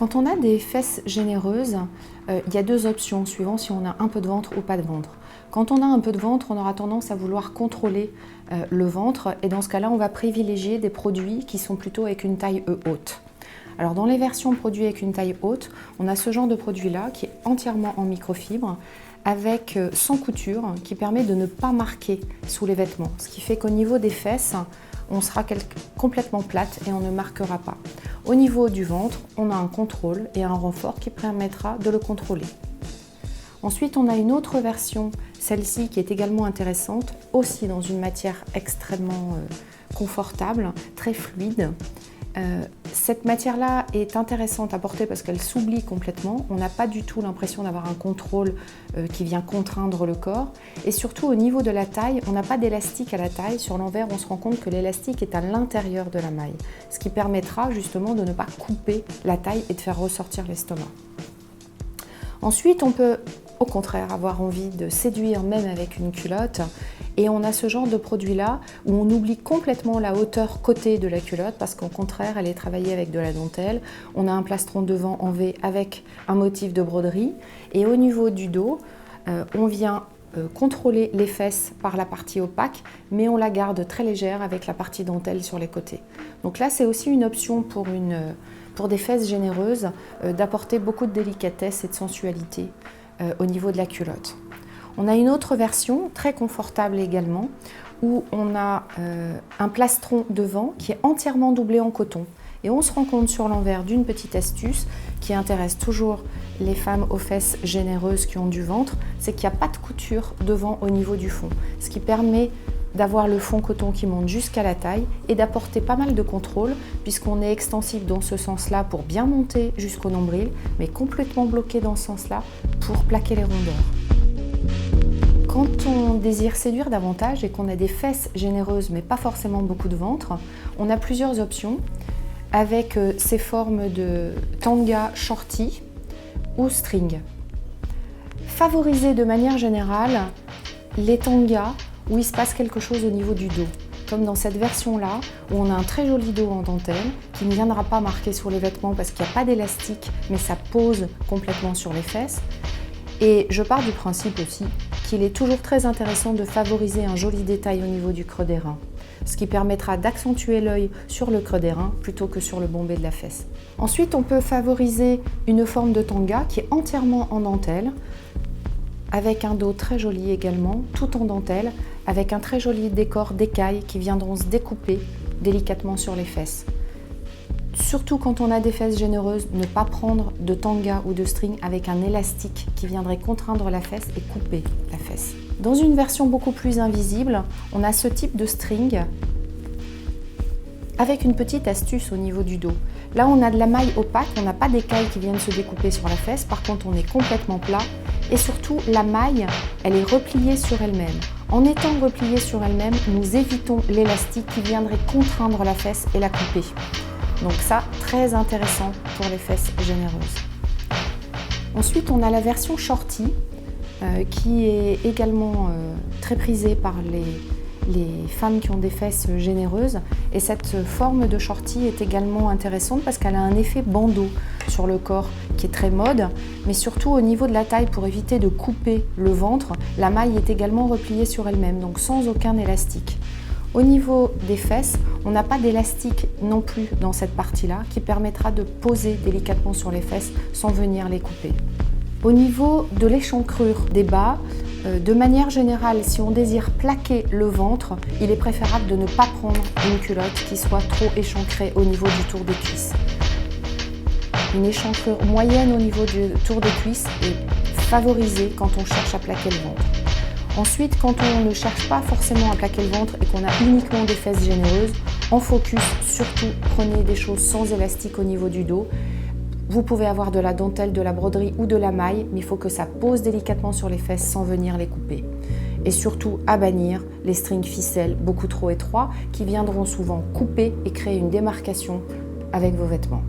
Quand on a des fesses généreuses, il y a deux options suivant si on a un peu de ventre ou pas de ventre. Quand on a un peu de ventre, on aura tendance à vouloir contrôler le ventre et dans ce cas-là, on va privilégier des produits qui sont plutôt avec une taille haute. Alors dans les versions produits avec une taille haute, on a ce genre de produit-là qui est entièrement en microfibre avec sans couture qui permet de ne pas marquer sous les vêtements. Ce qui fait qu'au niveau des fesses, on sera complètement plate et on ne marquera pas. Au niveau du ventre, on a un contrôle et un renfort qui permettra de le contrôler. Ensuite, on a une autre version, celle-ci qui est également intéressante, aussi dans une matière extrêmement confortable, très fluide. Cette matière-là est intéressante à porter parce qu'elle s'oublie complètement. On n'a pas du tout l'impression d'avoir un contrôle qui vient contraindre le corps. Et surtout au niveau de la taille, on n'a pas d'élastique à la taille. Sur l'envers, on se rend compte que l'élastique est à l'intérieur de la maille, ce qui permettra justement de ne pas couper la taille et de faire ressortir l'estomac. Ensuite, on peut au contraire avoir envie de séduire même avec une culotte et on a ce genre de produit-là où on oublie complètement la hauteur côté de la culotte parce qu'au contraire, elle est travaillée avec de la dentelle. On a un plastron devant en V avec un motif de broderie et au niveau du dos, on vient contrôler les fesses par la partie opaque mais on la garde très légère avec la partie dentelle sur les côtés. Donc là, c'est aussi une option pour des fesses généreuses d'apporter beaucoup de délicatesse et de sensualité au niveau de la culotte. On a une autre version très confortable également où on a un plastron devant qui est entièrement doublé en coton. Et on se rend compte sur l'envers d'une petite astuce qui intéresse toujours les femmes aux fesses généreuses qui ont du ventre, c'est qu'il n'y a pas de couture devant au niveau du fond, ce qui permet d'avoir le fond coton qui monte jusqu'à la taille et d'apporter pas mal de contrôle puisqu'on est extensif dans ce sens-là pour bien monter jusqu'au nombril, mais complètement bloqué dans ce sens-là pour plaquer les rondeurs. Quand on désire séduire davantage et qu'on a des fesses généreuses mais pas forcément beaucoup de ventre, on a plusieurs options avec ces formes de tanga shorty ou string. Favoriser de manière générale les tangas où il se passe quelque chose au niveau du dos, comme dans cette version-là, où on a un très joli dos en dentelle, qui ne viendra pas marquer sur les vêtements parce qu'il n'y a pas d'élastique, mais ça pose complètement sur les fesses. Et je pars du principe aussi qu'il est toujours très intéressant de favoriser un joli détail au niveau du creux des reins, ce qui permettra d'accentuer l'œil sur le creux des reins plutôt que sur le bombé de la fesse. Ensuite, on peut favoriser une forme de tanga qui est entièrement en dentelle, avec un dos très joli également, tout en dentelle, avec un très joli décor d'écailles qui viendront se découper délicatement sur les fesses. Surtout quand on a des fesses généreuses, ne pas prendre de tanga ou de string avec un élastique qui viendrait contraindre la fesse et couper la fesse. Dans une version beaucoup plus invisible, on a ce type de string avec une petite astuce au niveau du dos. Là, on a de la maille opaque, on n'a pas d'écailles qui viennent se découper sur la fesse, par contre on est complètement plat et surtout la maille, elle est repliée sur elle-même. En étant repliée sur elle-même, nous évitons l'élastique qui viendrait contraindre la fesse et la couper. Donc ça, très intéressant pour les fesses généreuses. Ensuite, on a la version shorty qui est également très prisée par les femmes qui ont des fesses généreuses. Et cette forme de shorty est également intéressante parce qu'elle a un effet bandeau sur le corps qui est très mode, mais surtout au niveau de la taille, pour éviter de couper le ventre, la maille est également repliée sur elle-même, donc sans aucun élastique. Au niveau des fesses, on n'a pas d'élastique non plus dans cette partie-là qui permettra de poser délicatement sur les fesses sans venir les couper. Au niveau de l'échancrure des bas, de manière générale, si on désire plaquer le ventre, il est préférable de ne pas prendre une culotte qui soit trop échancrée au niveau du tour des cuisses. Une échancrure moyenne au niveau du tour des cuisses est favorisée quand on cherche à plaquer le ventre. Ensuite, quand on ne cherche pas forcément à plaquer le ventre et qu'on a uniquement des fesses généreuses, en focus, surtout prenez des choses sans élastique au niveau du dos. Vous pouvez avoir de la dentelle, de la broderie ou de la maille, mais il faut que ça pose délicatement sur les fesses sans venir les couper. Et surtout, à bannir les strings ficelles beaucoup trop étroits qui viendront souvent couper et créer une démarcation avec vos vêtements.